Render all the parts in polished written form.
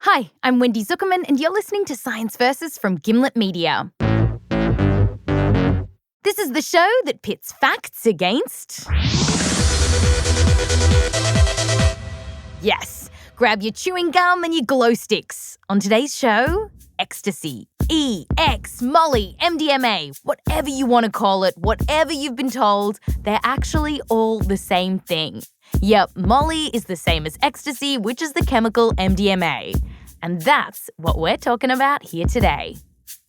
Hi, I'm Wendy Zukerman, and you're listening to Science Versus from Gimlet Media. This is the show that pits facts against... Yes, grab your chewing gum and your glow sticks. On today's show, Ecstasy, EX, Molly, MDMA, whatever you want to call it, whatever you've been told, they're actually all the same thing. Yep, Molly is the same as Ecstasy, which is the chemical MDMA. And that's what we're talking about here today.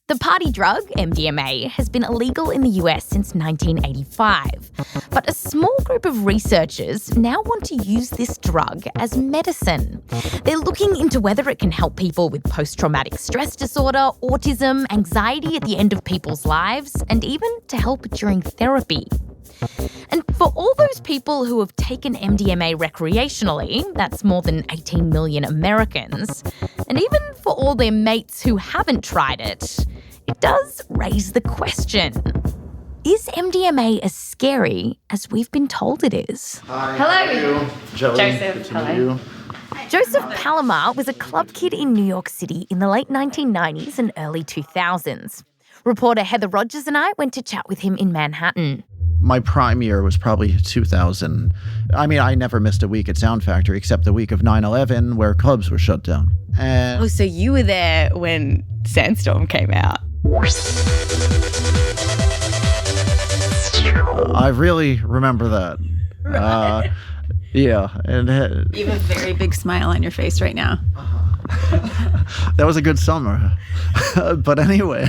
The party drug, MDMA, has been illegal in the US since 1985. But a small group of researchers now want to use this drug as medicine. They're looking into whether it can help people with post-traumatic stress disorder, autism, anxiety at the end of people's lives, and even to help during therapy. And for all those people who have taken MDMA recreationally, that's more than 18 million Americans, and even for all their mates who haven't tried it, it does raise the question, is MDMA as scary as we've been told it is? Hi, Hello. how are you? Joseph, hello. Joseph Palamar was a club kid in New York City in the late 1990s and early 2000s. Reporter Heather Rogers and I went to chat with him in Manhattan. My prime year was probably 2000. I mean, I never missed a week at Sound Factory except the week of 9/11 where clubs were shut down. And Oh, so you were there when Sandstorm came out. I really remember that. Right. Yeah. And You have a very big smile on your face right now. that was a good summer. But anyway.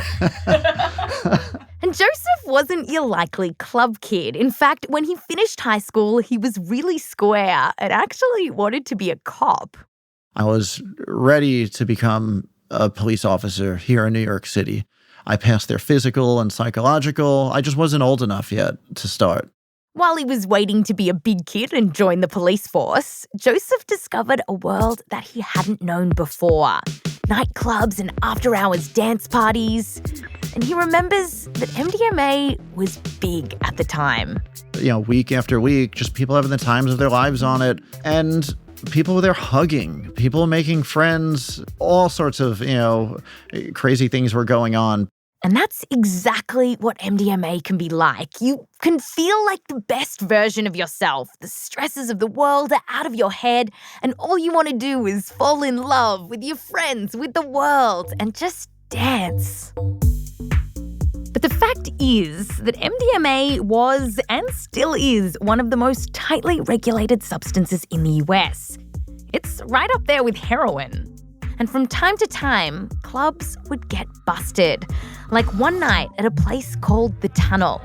And Joseph wasn't your likely club kid. In fact, when he finished high school, he was really square and actually wanted to be a cop. I was ready to become a police officer here in New York City. I passed their physical and psychological. I just wasn't old enough yet to start. While he was waiting to be a big kid and join the police force, Joseph discovered a world that he hadn't known before. Nightclubs and after-hours dance parties. And he remembers that MDMA was big at the time. You know, week after week, just people having the times of their lives on it. And people were there hugging, people making friends, all sorts of, crazy things were going on. And that's exactly what MDMA can be like. You can feel like the best version of yourself. The stresses of the world are out of your head, and all you want to do is fall in love with your friends, with the world, and just dance. But the fact is that MDMA was and still is one of the most tightly regulated substances in the US. It's right up there with heroin. And from time to time, clubs would get busted. Like one night at a place called The Tunnel.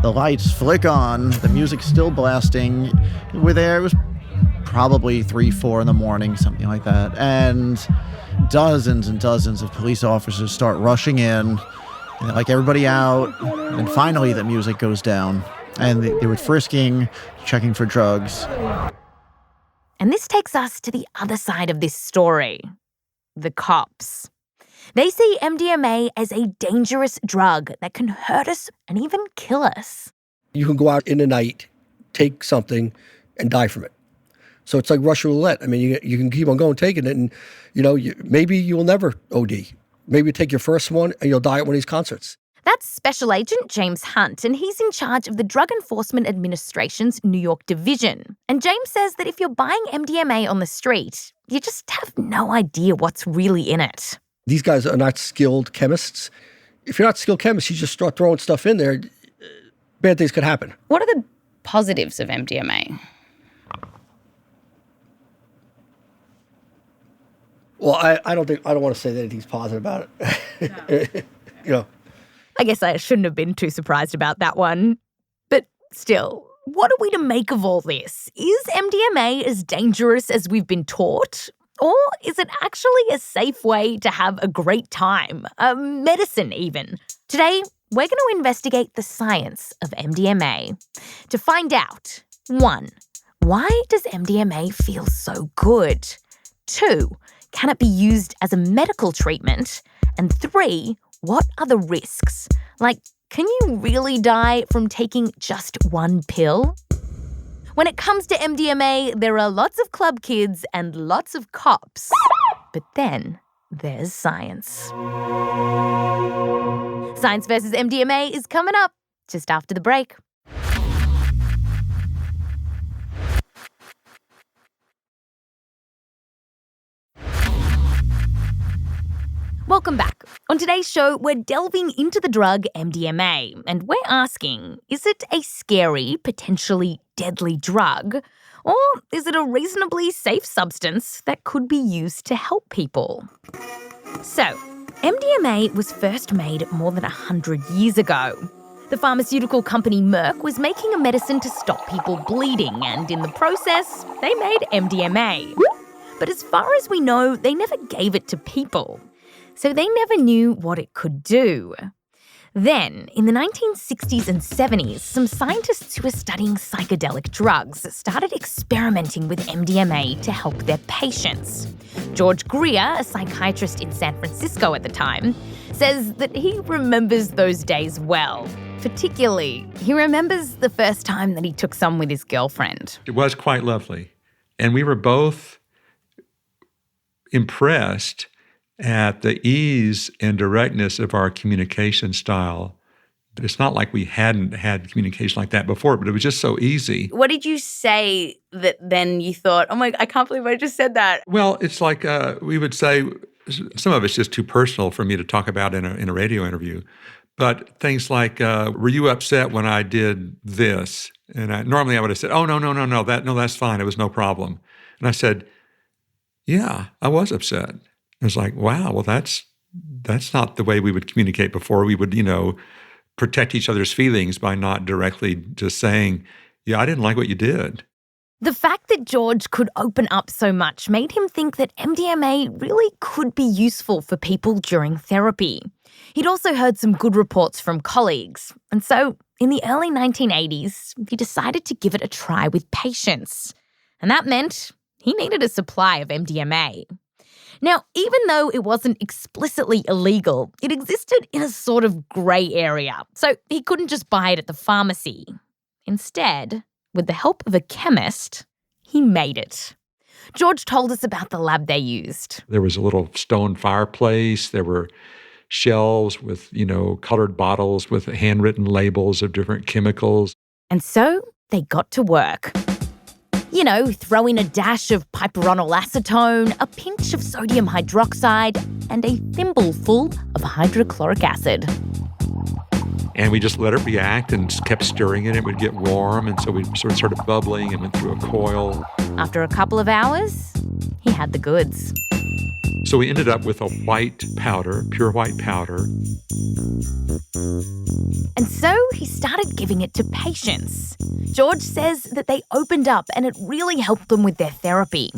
The lights flick on, the music's still blasting. We're there, it was probably 3, 4 in the morning, something like that. And dozens and dozens of police officers start rushing in. And like everybody out, and finally the music goes down. And they were frisking, checking for drugs. And this takes us to the other side of this story. The cops. They see MDMA as a dangerous drug that can hurt us and even kill us. You can go out in the night, take something, and die from it. So it's like Russian roulette. I mean, you can keep on going, taking it, and maybe you will never OD. Maybe you take your first one and you'll die at one of these concerts. That's Special Agent James Hunt, and he's in charge of the Drug Enforcement Administration's New York division. And James says that if you're buying MDMA on the street, you just have no idea what's really in it. These guys are not skilled chemists. If you're not skilled chemists, you just start throwing stuff in there, bad things could happen. What are the positives of MDMA? Well, I don't want to say that anything's positive about it. No. I guess I shouldn't have been too surprised about that one. But still, what are we to make of all this? Is MDMA as dangerous as we've been taught? Or is it actually a safe way to have a great time? A medicine, even? Today, we're going to investigate the science of MDMA to find out, 1, why does MDMA feel so good? 2, can it be used as a medical treatment? And 3, what are the risks? Like, can you really die from taking just one pill? When it comes to MDMA, there are lots of club kids and lots of cops. But then there's science. Science versus MDMA is coming up just after the break. Welcome back. On today's show, we're delving into the drug MDMA, and we're asking, is it a scary, potentially deadly drug, or is it a reasonably safe substance that could be used to help people? So, MDMA was first made more than 100 years ago. The pharmaceutical company Merck was making a medicine to stop people bleeding, and in the process, they made MDMA. But as far as we know, they never gave it to people. So they never knew what it could do. Then, in the 1960s and 70s, some scientists who were studying psychedelic drugs started experimenting with MDMA to help their patients. George Greer, a psychiatrist in San Francisco at the time, says that he remembers those days well. Particularly, he remembers the first time that he took some with his girlfriend. It was quite lovely. And we were both impressed at the ease and directness of our communication style. It's not like we hadn't had communication like that before, but it was just so easy. What did you say that then you thought, oh my, I can't believe I just said that? Well, it's like we would say, some of it's just too personal for me to talk about in a radio interview, but things like, were you upset when I did this? And normally I would have said, oh, no, that's fine. It was no problem. And I said, yeah, I was upset. It's like, wow, well, that's not the way we would communicate before. We would, protect each other's feelings by not directly just saying, yeah, I didn't like what you did. The fact that George could open up so much made him think that MDMA really could be useful for people during therapy. He'd also heard some good reports from colleagues. And so in the early 1980s, he decided to give it a try with patients. And that meant he needed a supply of MDMA. Now, even though it wasn't explicitly illegal, it existed in a sort of grey area, so he couldn't just buy it at the pharmacy. Instead, with the help of a chemist, he made it. George told us about the lab they used. There was a little stone fireplace. There were shelves with, colored bottles with handwritten labels of different chemicals. And so they got to work. Throw in a dash of piperonal acetone, a pinch of sodium hydroxide, and a thimbleful of hydrochloric acid. And we just let it react and kept stirring it. It would get warm, and so we sort of started bubbling and went through a coil. After a couple of hours, he had the goods. So we ended up with a white powder, pure white powder. And so he started giving it to patients. George says that they opened up and it really helped them with their therapy.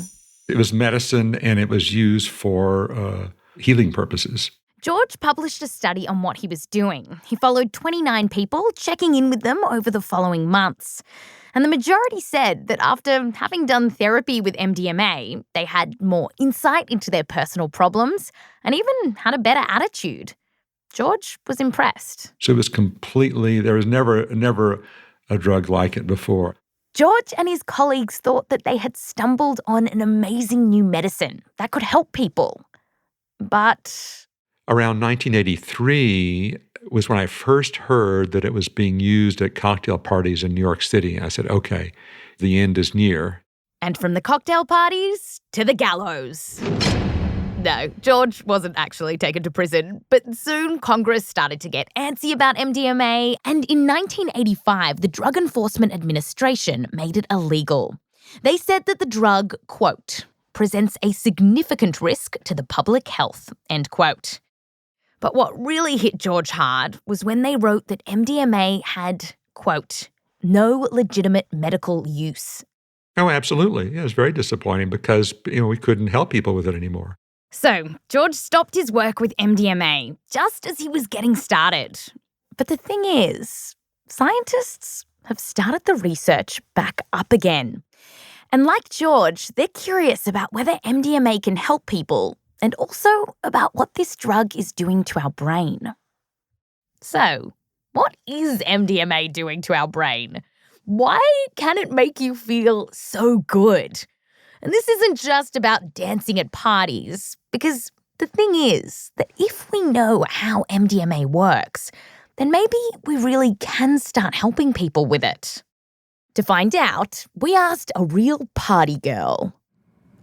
It was medicine and it was used for healing purposes. George published a study on what he was doing. He followed 29 people, checking in with them over the following months. And the majority said that after having done therapy with MDMA, they had more insight into their personal problems and even had a better attitude. George was impressed. So it was there was never a drug like it before. George and his colleagues thought that they had stumbled on an amazing new medicine that could help people. But around 1983 was when I first heard that it was being used at cocktail parties in New York City. I said, okay, the end is near. And from the cocktail parties to the gallows. No, George wasn't actually taken to prison, but soon Congress started to get antsy about MDMA, and in 1985, the Drug Enforcement Administration made it illegal. They said that the drug, quote, presents a significant risk to the public health, end quote. But what really hit George hard was when they wrote that MDMA had, quote, no legitimate medical use. Oh, absolutely. Yeah, it was very disappointing because, we couldn't help people with it anymore. So George stopped his work with MDMA just as he was getting started. But the thing is, scientists have started the research back up again. And like George, they're curious about whether MDMA can help people and also about what this drug is doing to our brain. So, what is MDMA doing to our brain? Why can it make you feel so good? And this isn't just about dancing at parties, because the thing is that if we know how MDMA works, then maybe we really can start helping people with it. To find out, we asked a real party girl.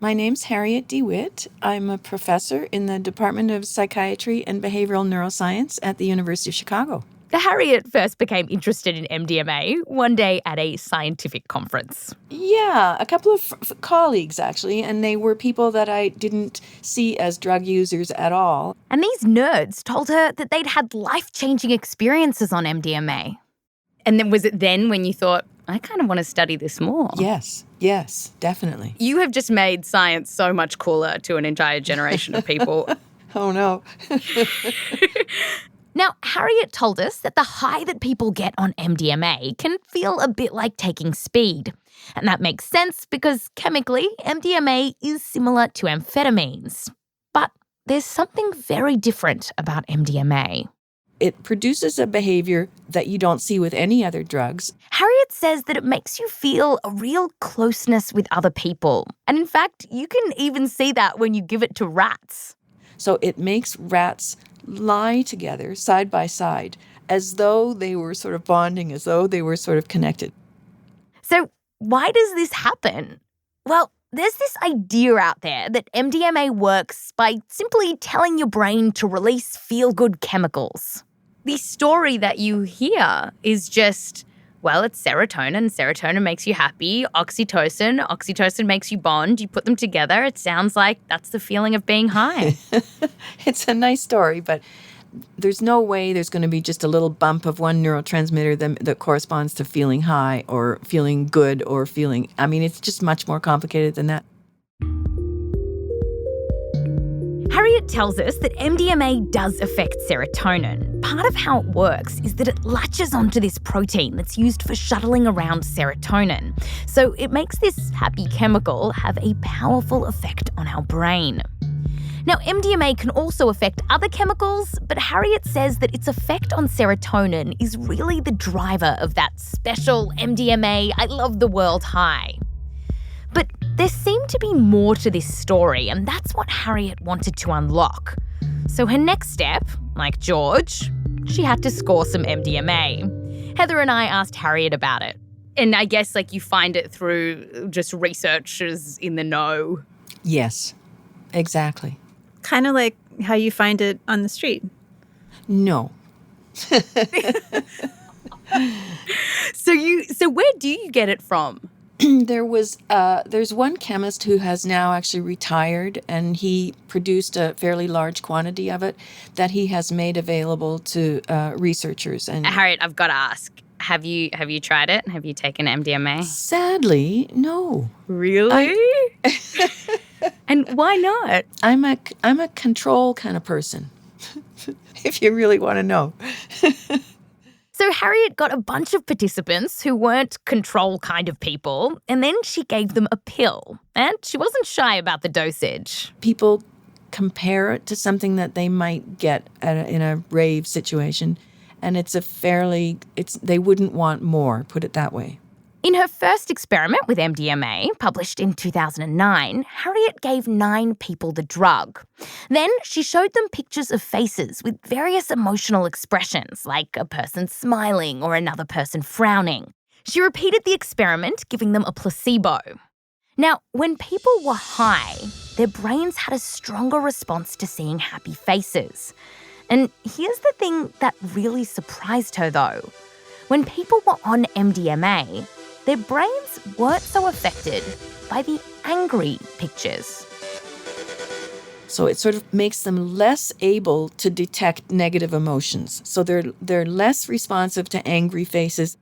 My name's Harriet de Witt. I'm a professor in the Department of Psychiatry and Behavioral Neuroscience at the University of Chicago. Harriet first became interested in MDMA one day at a scientific conference. Yeah, a couple of colleagues, actually, and they were people that I didn't see as drug users at all. And these nerds told her that they'd had life-changing experiences on MDMA. And then was it then when you thought, I kind of want to study this more? Yes, definitely. You have just made science so much cooler to an entire generation of people. Oh, no. Now, Harriet told us that the high that people get on MDMA can feel a bit like taking speed. And that makes sense because chemically, MDMA is similar to amphetamines. But there's something very different about MDMA. It produces a behavior that you don't see with any other drugs. Harriet says that it makes you feel a real closeness with other people. And in fact, you can even see that when you give it to rats. So it makes rats lie together side by side as though they were sort of bonding, as though they were sort of connected. So why does this happen? Well, there's this idea out there that MDMA works by simply telling your brain to release feel-good chemicals. The story that you hear is just, well, it's serotonin. Serotonin makes you happy. Oxytocin makes you bond. You put them together. It sounds like that's the feeling of being high. It's a nice story, but there's no way there's going to be just a little bump of one neurotransmitter that corresponds to feeling high or feeling good or feeling... I mean, it's just much more complicated than that. Harriet tells us that MDMA does affect serotonin. Part of how it works is that it latches onto this protein that's used for shuttling around serotonin. So it makes this happy chemical have a powerful effect on our brain. Now, MDMA can also affect other chemicals, but Harriet says that its effect on serotonin is really the driver of that special MDMA I love the world high. But there seemed to be more to this story, and that's what Harriet wanted to unlock. So her next step, like George, she had to score some MDMA. Heather and I asked Harriet about it. And I guess you find it through just researchers in the know. Yes, exactly. Kind of like how you find it on the street. No. So where do you get it from? There's one chemist who has now actually retired, and he produced a fairly large quantity of it that he has made available to researchers. And Harriet, I've got to ask, have you tried it? Have you taken MDMA? Sadly, no. Really? And why not? I'm a control kind of person, if you really want to know. So Harriet got a bunch of participants who weren't control kind of people, and then she gave them a pill. And she wasn't shy about the dosage. People compare it to something that they might get in a rave situation, and they wouldn't want more, put it that way. In her first experiment with MDMA, published in 2009, Harriet gave 9 people the drug. Then she showed them pictures of faces with various emotional expressions, like a person smiling or another person frowning. She repeated the experiment, giving them a placebo. Now, when people were high, their brains had a stronger response to seeing happy faces. And here's the thing that really surprised her, though. When people were on MDMA, their brains weren't so affected by the angry pictures. So it sort of makes them less able to detect negative emotions. So they're less responsive to angry faces.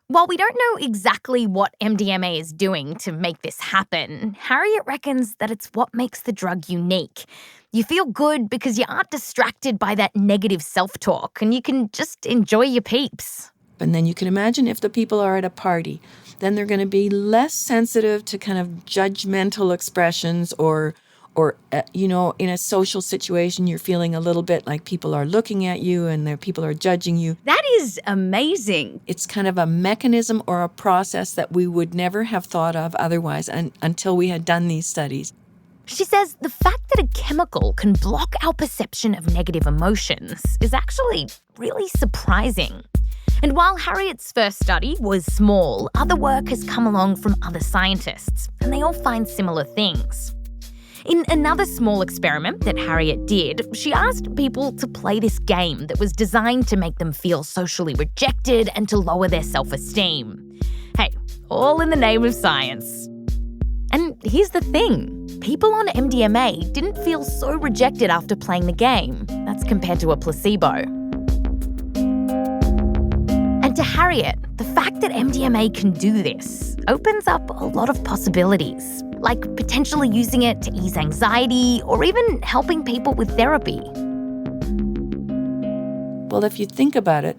While we don't know exactly what MDMA is doing to make this happen, Harriet reckons that it's what makes the drug unique. You feel good because you aren't distracted by that negative self-talk, and you can just enjoy your peeps. And then you can imagine if the people are at a party, then they're going to be less sensitive to kind of judgmental expressions or or, in a social situation, you're feeling a little bit like people are looking at you and people are judging you. That is amazing. It's kind of a mechanism or a process that we would never have thought of otherwise until we had done these studies. She says the fact that a chemical can block our perception of negative emotions is actually really surprising. And while Harriet's first study was small, other work has come along from other scientists, and they all find similar things. In another small experiment that Harriet did, she asked people to play this game that was designed to make them feel socially rejected and to lower their self-esteem. Hey, all in the name of science. And here's the thing. People on MDMA didn't feel so rejected after playing the game. That's compared to a placebo. And to Harriet, the fact that MDMA can do this opens up a lot of possibilities, like potentially using it to ease anxiety or even helping people with therapy. Well, if you think about it,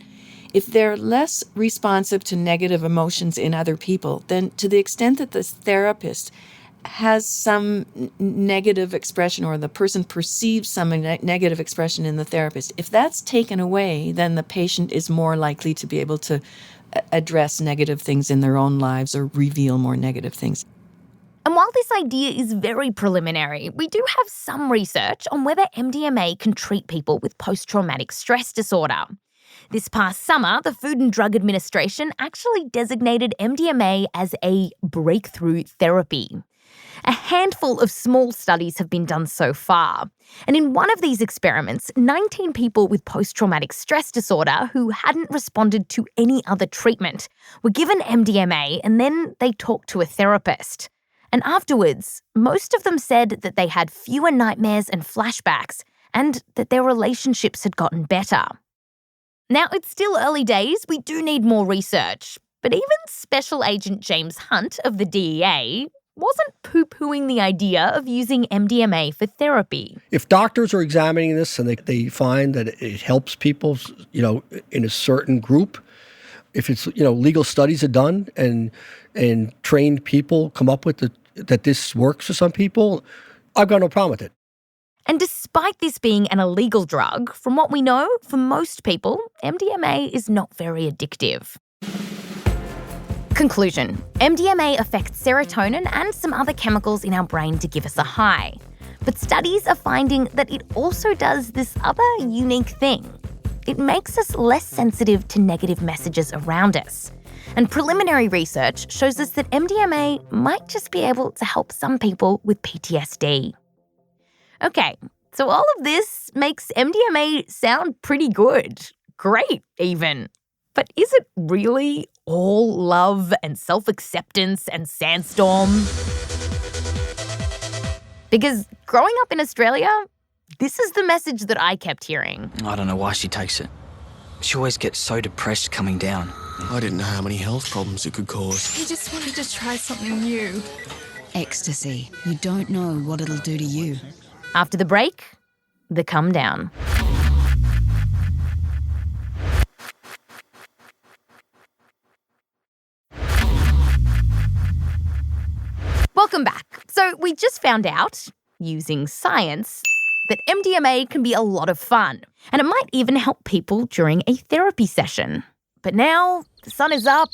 if they're less responsive to negative emotions in other people, then to the extent that the therapist has some negative expression or the person perceives some negative expression in the therapist, if that's taken away, then the patient is more likely to be able to address negative things in their own lives or reveal more negative things. And while this idea is very preliminary, we do have some research on whether MDMA can treat people with post-traumatic stress disorder. This past summer, the Food and Drug Administration actually designated MDMA as a breakthrough therapy. A handful of small studies have been done so far. And in one of these experiments, 19 people with post-traumatic stress disorder who hadn't responded to any other treatment were given MDMA and then they talked to a therapist. And afterwards, most of them said that they had fewer nightmares and flashbacks and that their relationships had gotten better. Now, it's still early days. We do need more research. But even Special Agent James Hunt of the DEA wasn't poo-pooing the idea of using MDMA for therapy. If doctors are examining this and they find that it helps people, in a certain group, if it's, legal studies are done and trained people come up with that this works for some people, I've got no problem with it. And despite this being an illegal drug, from what we know, for most people, MDMA is not very addictive. Conclusion. MDMA affects serotonin and some other chemicals in our brain to give us a high. But studies are finding that it also does this other unique thing. It makes us less sensitive to negative messages around us. And preliminary research shows us that MDMA might just be able to help some people with PTSD. Okay, so all of this makes MDMA sound pretty good. Great, even. But is it really all love and self-acceptance and sandstorm? Because growing up in Australia, this is the message that I kept hearing. I don't know why she takes it. She always gets so depressed coming down. I didn't know how many health problems it could cause. He just wanted to try something new. Ecstasy. You don't know what it'll do to you. After the break, the come down. Welcome back. So we just found out, using science, that MDMA can be a lot of fun, and it might even help people during a therapy session. But now, the sun is up,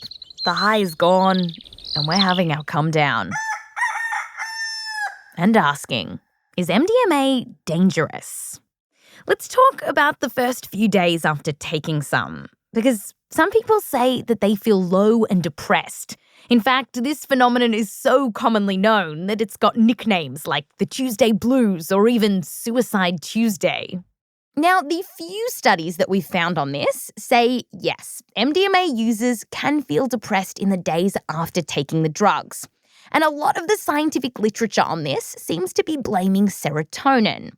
the high is gone, and we're having our come down. And asking, is MDMA dangerous? Let's talk about the first few days after taking some, because some people say that they feel low and depressed. In fact, this phenomenon is so commonly known that it's got nicknames like the Tuesday Blues or even Suicide Tuesday. Now, the few studies that we've found on this say, yes, MDMA users can feel depressed in the days after taking the drugs. And a lot of the scientific literature on this seems to be blaming serotonin.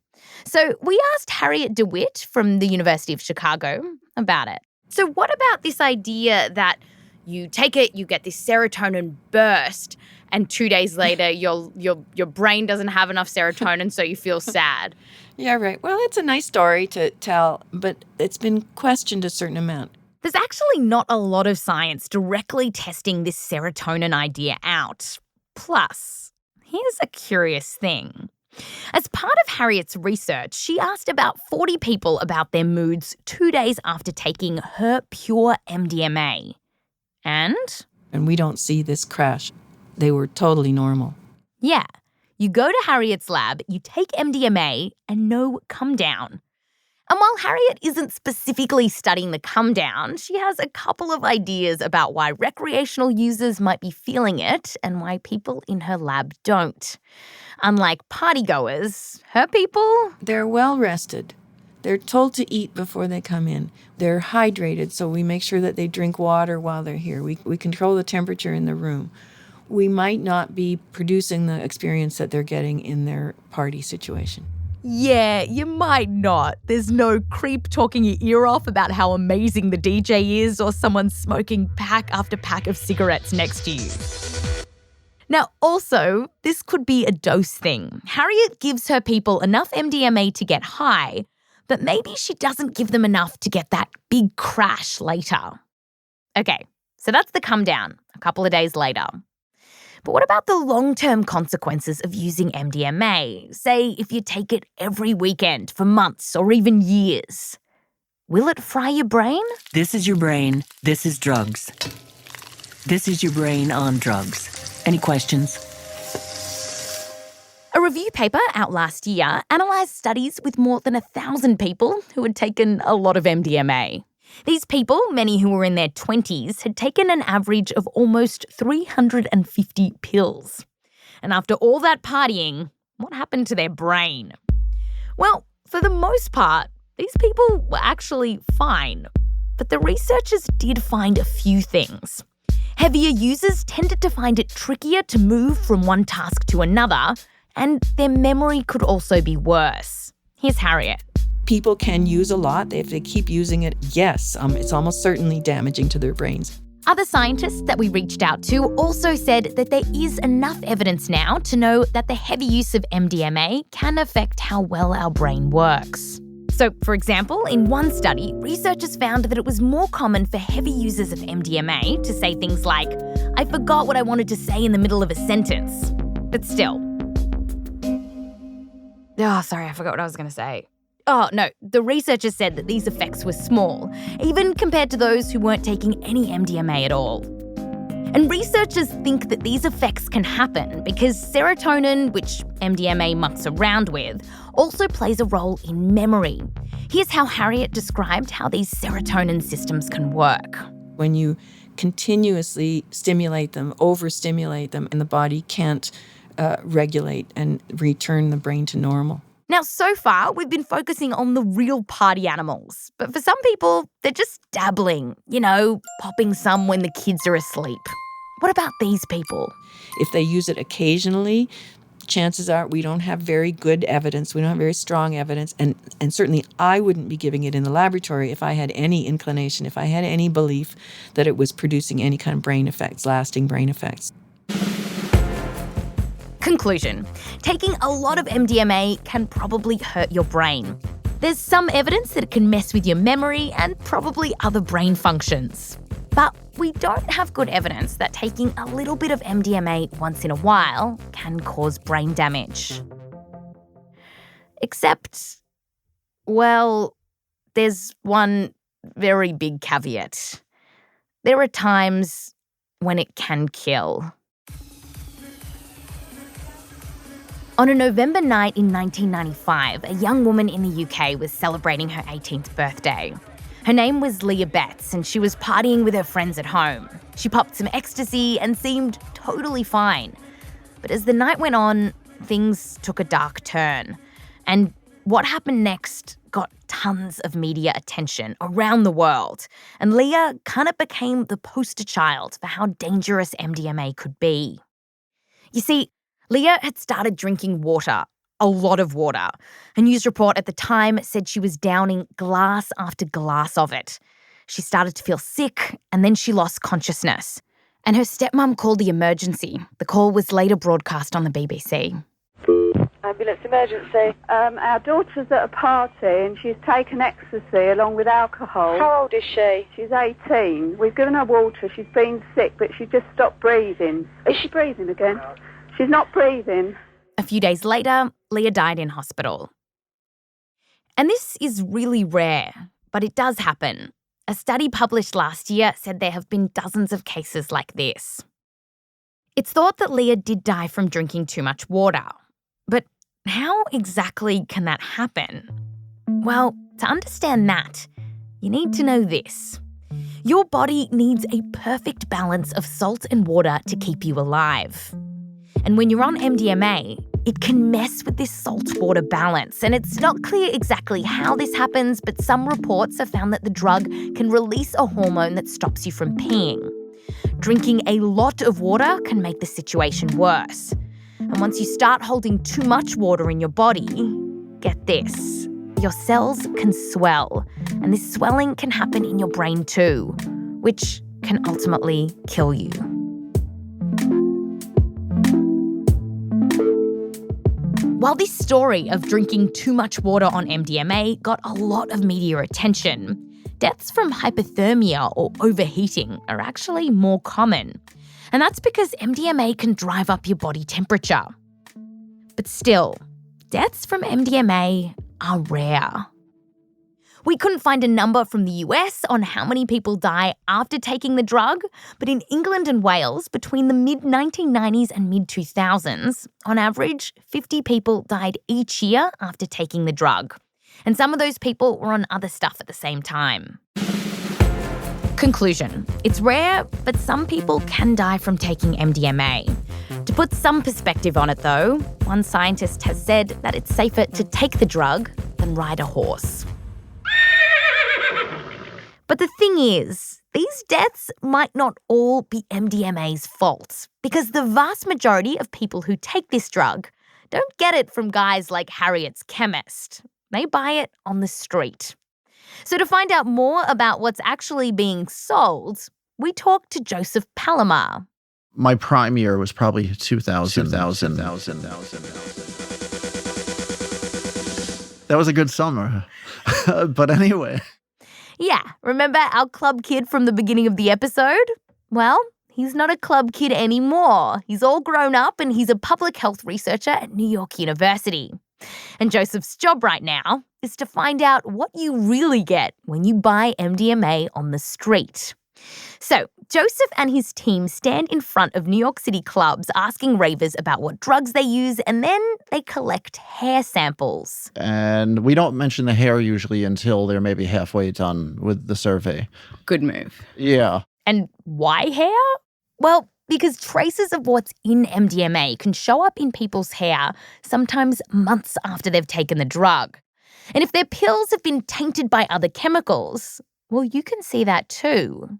So we asked Harriet de Witt from the University of Chicago about it. So what about this idea that you take it, you get this serotonin burst, and 2 days later your brain doesn't have enough serotonin, so you feel sad? Yeah, right. Well, it's a nice story to tell, but it's been questioned a certain amount. There's actually not a lot of science directly testing this serotonin idea out. Plus, here's a curious thing. As part of Harriet's research, she asked about 40 people about their moods 2 days after taking her pure MDMA. And we don't see this crash. They were totally normal. yeah, you go to Harriet's lab, you take MDMA, and no come down. And while Harriet isn't specifically studying the come down, she has a couple of ideas about why recreational users might be feeling it and why people in her lab don't. Unlike partygoers, her people... They're well rested. They're told to eat before they come in. They're hydrated, so we make sure that they drink water while they're here. We control the temperature in the room. We might not be producing the experience that they're getting in their party situation. Yeah, you might not. There's no creep talking your ear off about how amazing the DJ is or someone smoking pack after pack of cigarettes next to you. Now, also, this could be a dose thing. Harriet gives her people enough MDMA to get high, but maybe she doesn't give them enough to get that big crash later. Okay, so that's the come down a couple of days later. But what about the long-term consequences of using MDMA? Say if you take it every weekend for months or even years. Will it fry your brain? This is your brain. This is drugs. This is your brain on drugs. Any questions? A review paper out last year analysed studies with more than 1,000 people who had taken a lot of MDMA. These people, many who were in their 20s, had taken an average of almost 350 pills. And after all that partying, what happened to their brain? Well, for the most part, these people were actually fine. But the researchers did find a few things. Heavier users tended to find it trickier to move from one task to another, and their memory could also be worse. Here's Harriet. People can use a lot. If they keep using it, yes, it's almost certainly damaging to their brains. Other scientists that we reached out to also said that there is enough evidence now to know that the heavy use of MDMA can affect how well our brain works. So, for example, in one study, researchers found that it was more common for heavy users of MDMA to say things like, "I forgot what I wanted to say in the middle of a sentence." But still. Oh, sorry, I forgot what I was going to say. Oh, no, the researchers said that these effects were small, even compared to those who weren't taking any MDMA at all. And researchers think that these effects can happen because serotonin, which MDMA mucks around with, also plays a role in memory. Here's how Harriet described how these serotonin systems can work. When you continuously stimulate them, overstimulate them, and the body can't regulate and return the brain to normal. Now, so far, we've been focusing on the real party animals. But for some people, they're just dabbling, popping some when the kids are asleep. What about these people? If they use it occasionally, chances are we don't have very good evidence. We don't have very strong evidence. And certainly I wouldn't be giving it in the laboratory if I had any inclination, if I had any belief that it was producing any kind of brain effects, lasting brain effects. Conclusion. Taking a lot of MDMA can probably hurt your brain. There's some evidence that it can mess with your memory and probably other brain functions. But we don't have good evidence that taking a little bit of MDMA once in a while can cause brain damage. Except, well, there's one very big caveat. There are times when it can kill. On a November night in 1995, a young woman in the UK was celebrating her 18th birthday. Her name was Leah Betts, and she was partying with her friends at home. She popped some ecstasy and seemed totally fine. But as the night went on, things took a dark turn. And what happened next got tons of media attention around the world. And Leah kind of became the poster child for how dangerous MDMA could be. You see, Leah had started drinking water, a lot of water. A news report at the time said she was downing glass after glass of it. She started to feel sick, and then she lost consciousness. And her stepmom called the emergency. The call was later broadcast on the BBC. Ambulance emergency. Our daughter's at a party and she's taken ecstasy along with alcohol. How old is she? She's 18. We've given her water. She's been sick, but she just stopped breathing. Is she breathing again? She's not breathing. A few days later, Leah died in hospital. And this is really rare, but it does happen. A study published last year said there have been dozens of cases like this. It's thought that Leah did die from drinking too much water. But how exactly can that happen? Well, to understand that, you need to know this. Your body needs a perfect balance of salt and water to keep you alive. And when you're on MDMA, it can mess with this salt-water balance. And it's not clear exactly how this happens, but some reports have found that the drug can release a hormone that stops you from peeing. Drinking a lot of water can make the situation worse. And once you start holding too much water in your body, get this, your cells can swell. And this swelling can happen in your brain too, which can ultimately kill you. While this story of drinking too much water on MDMA got a lot of media attention, deaths from hypothermia or overheating are actually more common. And that's because MDMA can drive up your body temperature. But still, deaths from MDMA are rare. We couldn't find a number from the US on how many people die after taking the drug, but in England and Wales, between the mid-1990s and mid-2000s, on average, 50 people died each year after taking the drug. And some of those people were on other stuff at the same time. Conclusion. It's rare, but some people can die from taking MDMA. To put some perspective on it though, one scientist has said that it's safer to take the drug than ride a horse. But the thing is, these deaths might not all be MDMA's fault, because the vast majority of people who take this drug don't get it from guys like Harriet's chemist. They buy it on the street. So to find out more about what's actually being sold, we talked to Joseph Palamar. My prime year was probably 2000. That was a good summer. But anyway. Yeah, remember our club kid from the beginning of the episode? Well, he's not a club kid anymore. He's all grown up and he's a public health researcher at New York University. And Joseph's job right now is to find out what you really get when you buy MDMA on the street. So, Joseph and his team stand in front of New York City clubs asking ravers about what drugs they use, and then they collect hair samples. And we don't mention the hair usually until they're maybe halfway done with the survey. Good move. Yeah. And why hair? Well, because traces of what's in MDMA can show up in people's hair sometimes months after they've taken the drug. And if their pills have been tainted by other chemicals, well, you can see that too.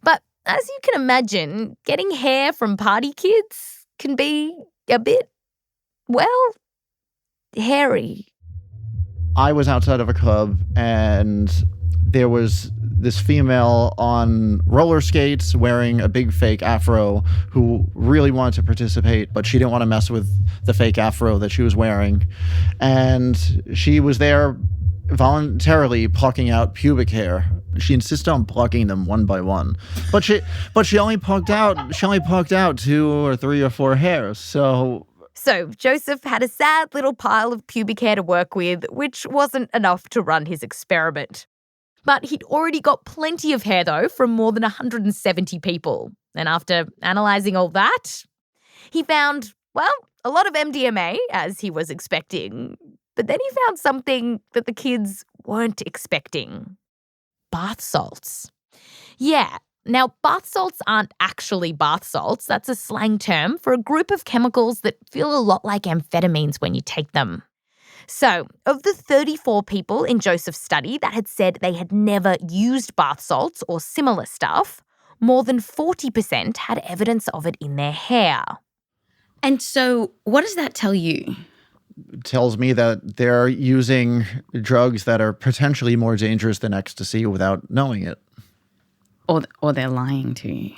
But as you can imagine, getting hair from party kids can be a bit, well, hairy. I was outside of a club and there was this female on roller skates wearing a big fake afro who really wanted to participate, but she didn't want to mess with the fake afro that she was wearing. And she was there voluntarily plucking out pubic hair. She insisted on plucking them one by one. But she only plucked out 2 or 3 or 4 hairs. So Joseph had a sad little pile of pubic hair to work with, which wasn't enough to run his experiment. But he'd already got plenty of hair, though, from more than 170 people. And after analysing all that, he found, well, a lot of MDMA, as he was expecting. But then he found something that the kids weren't expecting. Bath salts. Yeah, now bath salts aren't actually bath salts. That's a slang term for a group of chemicals that feel a lot like amphetamines when you take them. So, of the 34 people in Joseph's study that had said they had never used bath salts or similar stuff, more than 40% had evidence of it in their hair. And so, what does that tell you? It tells me that they're using drugs that are potentially more dangerous than ecstasy without knowing it. Or they're lying to you.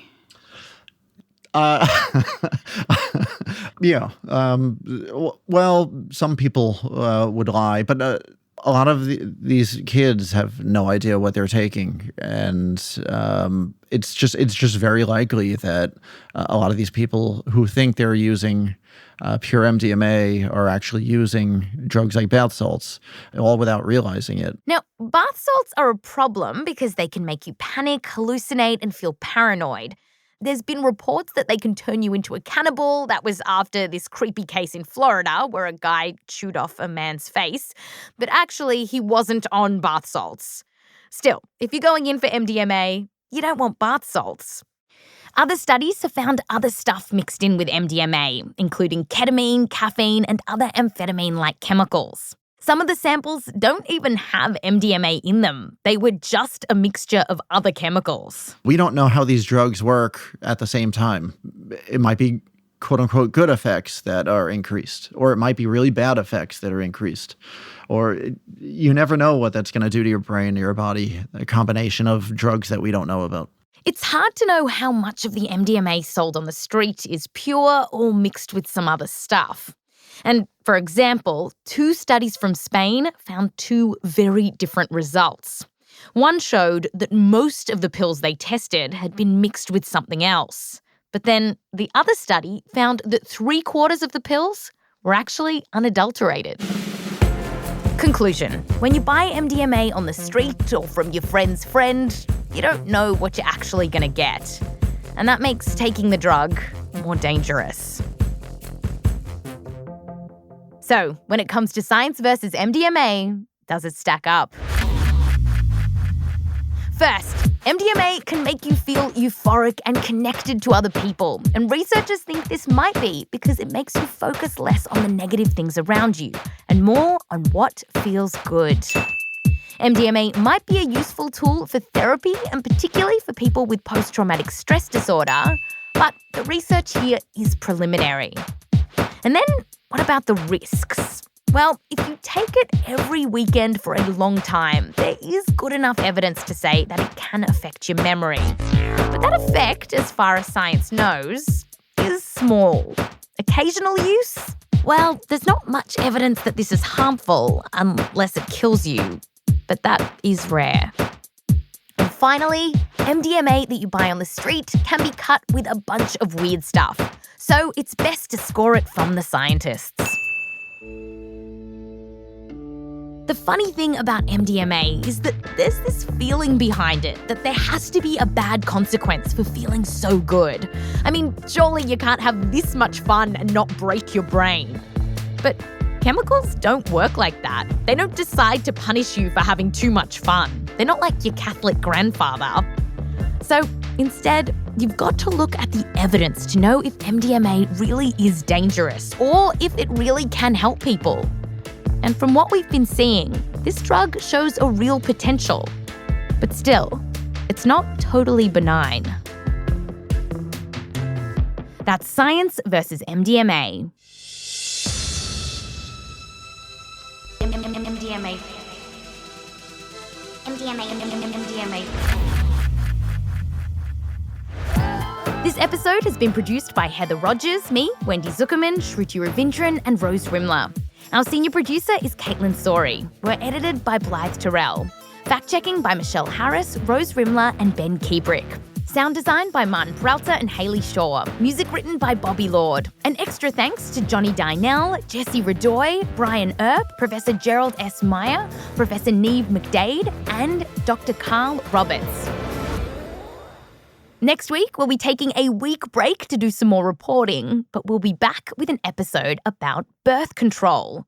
Yeah. Well, some people would lie, but A lot of these kids have no idea what they're taking, and it's just very likely that a lot of these people who think they're using pure MDMA are actually using drugs like bath salts, all without realizing it. Now, bath salts are a problem because they can make you panic, hallucinate, and feel paranoid. There's been reports that they can turn you into a cannibal. That was after this creepy case in Florida where a guy chewed off a man's face. But actually, he wasn't on bath salts. Still, if you're going in for MDMA, you don't want bath salts. Other studies have found other stuff mixed in with MDMA, including ketamine, caffeine, and other amphetamine-like chemicals. Some of the samples don't even have MDMA in them. They were just a mixture of other chemicals. We don't know how these drugs work at the same time. It might be quote-unquote good effects that are increased, or it might be really bad effects that are increased. Or you never know what that's going to do to your brain or your body, a combination of drugs that we don't know about. It's hard to know how much of the MDMA sold on the street is pure or mixed with some other stuff. And, for example, 2 studies from Spain found 2 very different results. One showed that most of the pills they tested had been mixed with something else. But then the other study found that 3/4 of the pills were actually unadulterated. Conclusion: when you buy MDMA on the street or from your friend's friend, you don't know what you're actually going to get. And that makes taking the drug more dangerous. So, when it comes to science versus MDMA, does it stack up? First, MDMA can make you feel euphoric and connected to other people. And researchers think this might be because it makes you focus less on the negative things around you and more on what feels good. MDMA might be a useful tool for therapy and particularly for people with post-traumatic stress disorder, but the research here is preliminary. And then, what about the risks? Well, if you take it every weekend for a long time, there is good enough evidence to say that it can affect your memory. But that effect, as far as science knows, is small. Occasional use? Well, there's not much evidence that this is harmful unless it kills you. But that is rare. And finally, MDMA that you buy on the street can be cut with a bunch of weird stuff. So it's best to score it from the scientists. The funny thing about MDMA is that there's this feeling behind it, that there has to be a bad consequence for feeling so good. I mean, surely you can't have this much fun and not break your brain. But chemicals don't work like that. They don't decide to punish you for having too much fun. They're not like your Catholic grandfather. So instead, you've got to look at the evidence to know if MDMA really is dangerous or if it really can help people. And from what we've been seeing, this drug shows a real potential. But still, it's not totally benign. That's science versus MDMA. MDMA. This episode has been produced by Heather Rogers, me, Wendy Zukerman, Shruti Ravindran, and Rose Rimler. Our senior producer is Kaitlyn Sawrey. We're edited by Blythe Terrell. Fact-checking by Michelle Harris, Rose Rimler, and Ben Kuebrich. Sound design by Martin Peralta and Hayley Shaw. Music written by Bobby Lord. An extra thanks to Johnny Dynell, Jesse Rudoy, Brian Earp, Professor Jerrold S. Meyer, Professor Niamh McDaid, and Dr. Carl Roberts. Next week, we'll be taking a week break to do some more reporting, but we'll be back with an episode about birth control.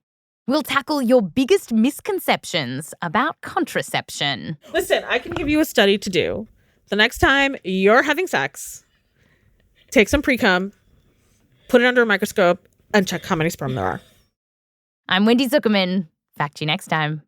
We'll tackle your biggest misconceptions about contraception. Listen, I can give you a study to do. The next time you're having sex, take some pre-cum, put it under a microscope, and check how many sperm there are. I'm Wendy Zukerman. Fact you next time.